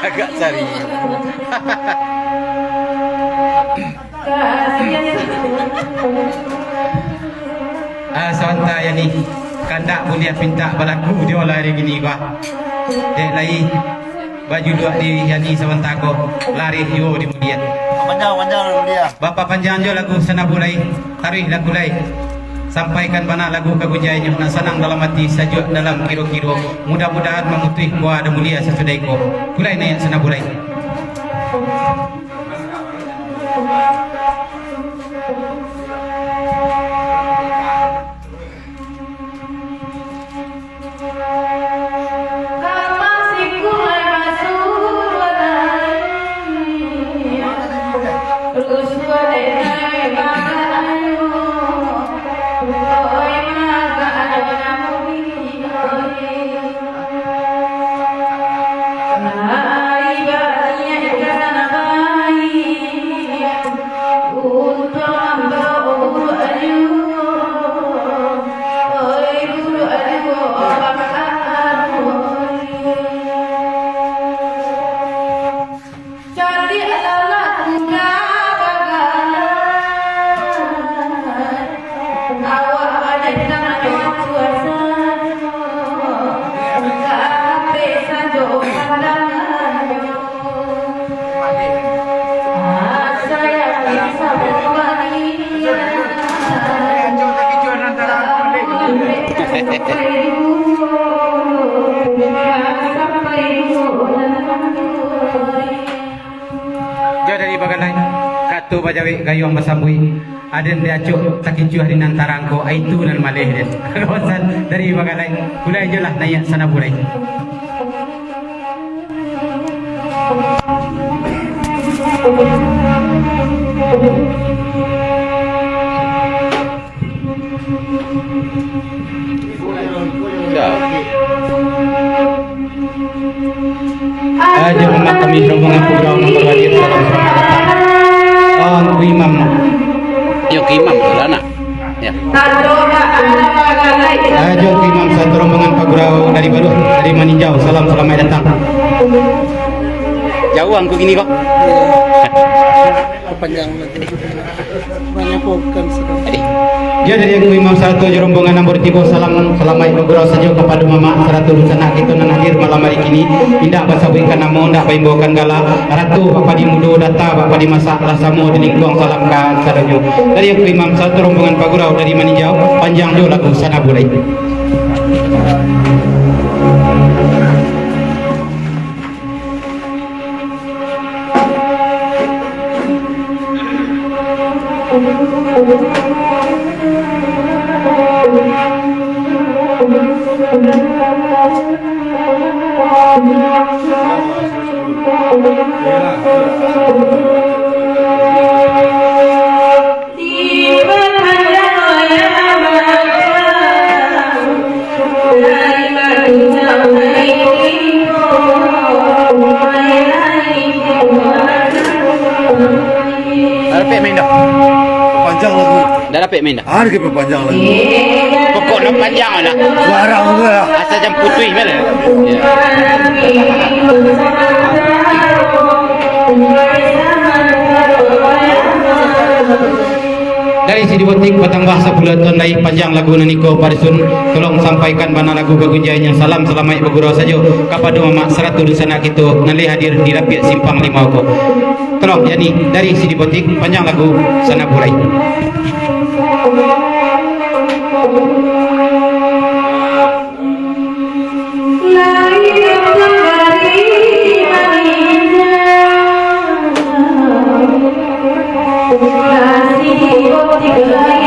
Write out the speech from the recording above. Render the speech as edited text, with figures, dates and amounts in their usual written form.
Agak cari. Sawanta yani kandak boleh pinta balaku dia lari gini gua. Dek lai baju dua di yani sawanta ko lari yo di kemudian. Panjang dia. Bapak panjang jo lagu sanabulai tarikh lagu lai. Sampaikan bana lagu kagujayanya nak senang dalam hati sajuk dalam kiro-kiro, mudah-mudahan memutih kuah dan mulia sesudaiko. Kulai naik sanabulai. Jauh dari bagan lain katu bajawi gayung masambui aden dia cuk takicu hari nantarangko aitu dan malih den kawasan dari bagan lain kulai je lah naik sana bulai. Aja umat kami rombongan pulau nomor hadir dalam selamat datang. Oh, imam. Yo imam pula nak. Ya. Aja imam satu rombongan pagurau dari Baru dari Maninjau. Salam selamat datang. Jauh angku gini kok. Kepanjang nanti. Banyak bukan sekali. Ya dari aku Imam Satu rombongan nomor 3 salam selamat bergurau saja kepada mama seratu sanak kita nan hadir malam hari kini indah basawikan namo ndak paimbokan gala ratu bapa di mudo data bapa di masak rasamu di lingkuang salam ka sadanyo. Dari aku Imam Satu rombongan pagurau dari Maninjau panjang jo lagu sana bulai. Dah dapat main dah. Panjang lagu. Dah dapat main dah. Ada ke panjang lagu? Pokok nak panjang lah. Suara juga. Asal jam putih mana? Ya. Dari sini botik batang bahasa bulatan naik panjang lagu naniko parisun tolong sampaikan mana lagu kegunjainya salam selamat bergurau saja kepada mama seratu di sana kita nali hadir di Rapiak Simpang 5 ko tolong yani dari sini botik panjang lagu sana bulai. De la